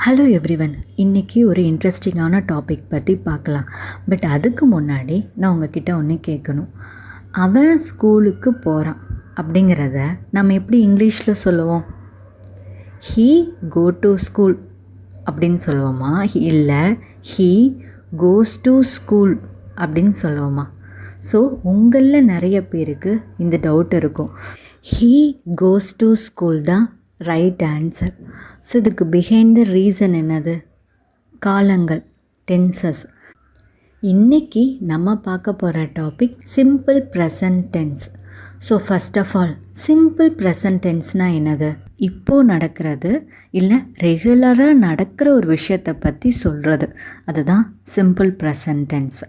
Hello everyone, இன்றைக்கி ஒரு இன்ட்ரெஸ்டிங்கான டாபிக் பற்றி பார்க்கலாம். பட் அதுக்கு முன்னாடி நான் உங்ககிட்ட ஒன்று கேட்கணும். அவன் ஸ்கூலுக்கு போகிறான் அப்படிங்கிறத நம்ம எப்படி இங்கிலீஷில் சொல்லுவோம்? ஹீ கோ டு ஸ்கூல் அப்படின்னு சொல்லுவோமா, இல்லை ஹீ கோஸ் டு ஸ்கூல் அப்படின்னு சொல்லுவோமா? ஸோ உங்களில் நிறைய பேருக்கு இந்த டவுட் இருக்கும். ஹீ கோஸ் டு ஸ்கூல் தான் ரைட் ஆன்சர். ஸோ இதுக்கு பிஹைண்ட் த ரீசன் என்னது? காலங்கள், டென்சஸ். இன்றைக்கி நம்ம பார்க்க போகிற topic simple present tense. So first of all, simple present டென்ஸ்னால் என்னது? இப்போது நடக்கிறது இல்லை ரெகுலராக நடக்கிற ஒரு விஷயத்தை பற்றி சொல்கிறது, அதுதான் சிம்பிள் ப்ரெசன்ட் டென்ஸ்.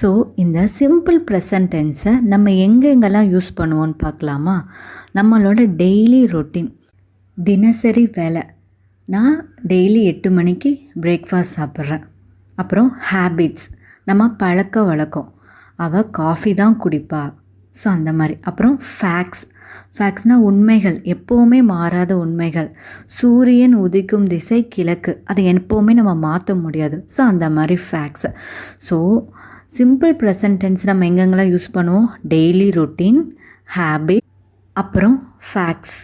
ஸோ இந்த சிம்பிள் ப்ரெசன்ட் டென்ஸை நம்ம எங்கெங்கெல்லாம் யூஸ் பண்ணுவோன்னு பார்க்கலாமா? நம்மளோட டெய்லி ரொட்டீன், தினசரி வேலை. நான் டெய்லி 8 மணிக்கு பிரேக்ஃபாஸ்ட் சாப்பிட்றேன். அப்புறம் ஹேபிட்ஸ், நம்ம பழக்க வழக்கம். அவள் காஃபி தான் குடிப்பா, ஸோ அந்த மாதிரி. அப்புறம் ஃபேக்ட்ஸ்னால் உண்மைகள், எப்போவுமே மாறாத உண்மைகள். சூரியன் உதிக்கும் திசை கிழக்கு, அதை எப்போவுமே நம்ம மாற்ற முடியாது, ஸோ அந்த மாதிரி facts. So simple present tense நம்ம எங்கெங்கெல்லாம் யூஸ் பண்ணுவோம்? டெய்லி ரொட்டீன், ஹேபிட், அப்புறம் ஃபேக்ட்ஸ்.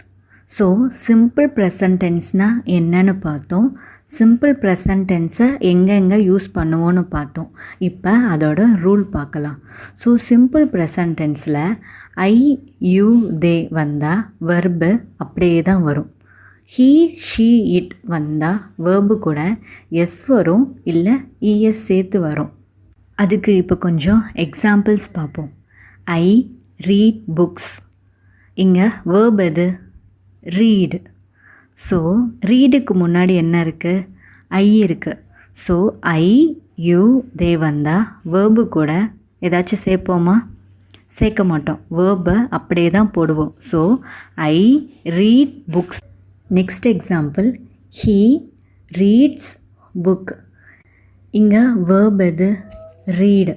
ஸோ சிம்பிள் ப்ரெசன்ட் டென்ஸ்னால் என்னன்னு பார்த்தோம். சிம்பிள் ப்ரெசன்ட் டென்ஸை எங்கெங்கே யூஸ் பண்ணுவோன்னு பார்த்தோம். இப்போ அதோட ரூல் பார்க்கலாம். ஸோ சிம்பிள் ப்ரெசன்ட் டென்ஸில் ஐ, யூ, தே வந்தால் வெர்பு அப்படியே தான் வரும். ஹீ, ஷீ, இட் வந்தால் வேர்பு கூட எஸ் வரும், இல்லை இஎஸ் சேர்த்து வரும். அதுக்கு இப்போ கொஞ்சம் எக்ஸாம்பிள்ஸ் பார்ப்போம். ஐ ரீட் புக்ஸ். இங்கே வேர்ப் எது? ரீடு. ஸோ ரீடுக்கு முன்னாடி என்ன இருக்குது? ஐ இருக்குது. ஸோ ஐ, யூ, தே வந்தால் வேர்பு கூட ஏதாச்சும் சேர்ப்போமா? சேர்க்க மாட்டோம், வேர்பை அப்படியே தான் போடுவோம். So I read books. Next example, he reads book. இங்கே வேர்ப் எது? ரீடு.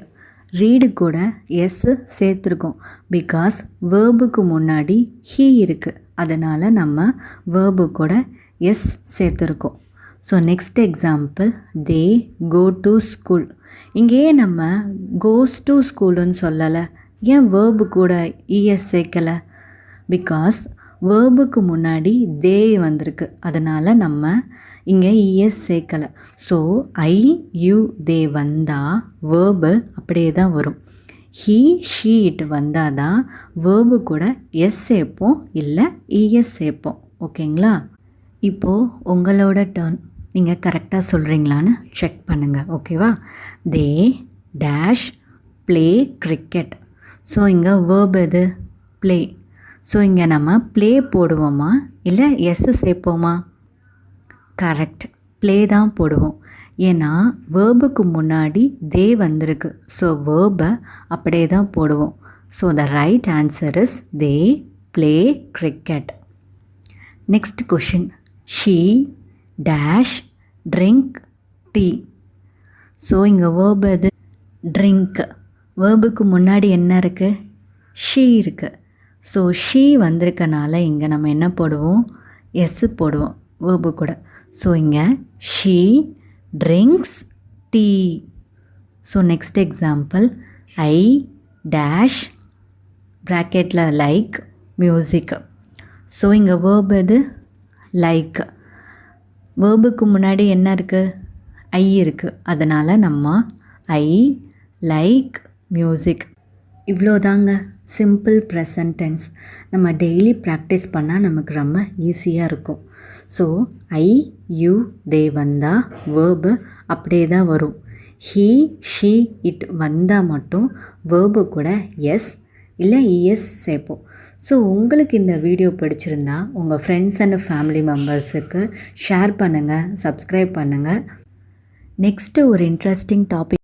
ரீடு கூட எஸ் சேர்த்துருக்கோம், பிகாஸ் வேர்புக்கு முன்னாடி ஹீ இருக்குது, அதனால் நம்ம வேர்பு கூட எஸ் சேர்த்துருக்கோம். So next example, they go to school. இங்கேயே நம்ம கோஸ் டு ஸ்கூலுன்னு சொல்லலை, ஏன் வேர்பு கூட இஎஸ் சேர்க்கலை? பிகாஸ் வேர்புக்கு முன்னாடி தே வந்திருக்கு, அதனால் நம்ம இங்கே இஎஸ் சேர்க்கலை. ஸோ ஐ, யூ, தே வந்தால் வேர்பு அப்படியே தான் வரும். ஹீ, ஷீ, இட் வந்தால் தான் வேர்பு கூட எஸ் சேர்ப்போம், இல்லை இஎஸ் சேர்ப்போம். ஓகேங்களா? இப்போது உங்களோட டர்ன். நீங்கள் கரெக்டாக சொல்கிறீங்களான்னு செக் பண்ணுங்கள், ஓகேவா? தே டேஷ் ப்ளே கிரிக்கெட். ஸோ இங்கே வேர்ப் எது? ப்ளே. ஸோ இங்கே நம்ம ப்ளே போடுவோமா, இல்லை எஸ் சேர்ப்போமா? கரெக்ட், ப்ளே தான் போடுவோம். ஏன்னா வேர்புக்கு முன்னாடி தே வந்திருக்கு, ஸோ வேர்பை அப்படியே தான் போடுவோம். So the right answer is they play cricket. Next question, she dash drink tea. So இங்கே வேர்ப் எது? ட்ரிங்க். வேர்புக்கு முன்னாடி என்ன இருக்குது? ஷீ இருக்குது. ஸோ ஷீ வந்திருக்கனால இங்கே நம்ம என்ன போடுவோம்? எஸ் போடுவோம் வேர்பு கூட. ஸோ இங்கே she drinks tea. So next example, I dash ப்ராக்கெட்டில் லைக் மியூசிக். ஸோ இங்கே வேர்ப் எது? லைக். வேர்புக்கு முன்னாடி என்ன இருக்குது? ஐ இருக்குது, அதனால் நம்ம ஐ லைக் மியூசிக். இவ்வளோதாங்க சிம்பிள் ப்ரெசன்ட் டென்ஸ். நம்ம டெய்லி ப்ராக்டிஸ் பண்ணால் நமக்கு ரொம்ப ஈஸியாக இருக்கும். ஸோ ஐ, யூ, தே வந்தால் வேர்பு அப்படியே தான் வரும். ஹீ, ஷீ, இட் வந்தால் மட்டும் வேர்பு கூட எஸ் இல்லை இஎஸ் சேர்ப்போம். ஸோ உங்களுக்கு இந்த வீடியோ பிடிச்சிருந்தா உங்கள் ஃப்ரெண்ட்ஸ் அண்ட் ஃபேமிலி மெம்பர்ஸுக்கு ஷேர் பண்ணுங்கள், சப்ஸ்கிரைப் பண்ணுங்கள். நெக்ஸ்ட்டு ஒரு இன்ட்ரெஸ்டிங் டாபிக்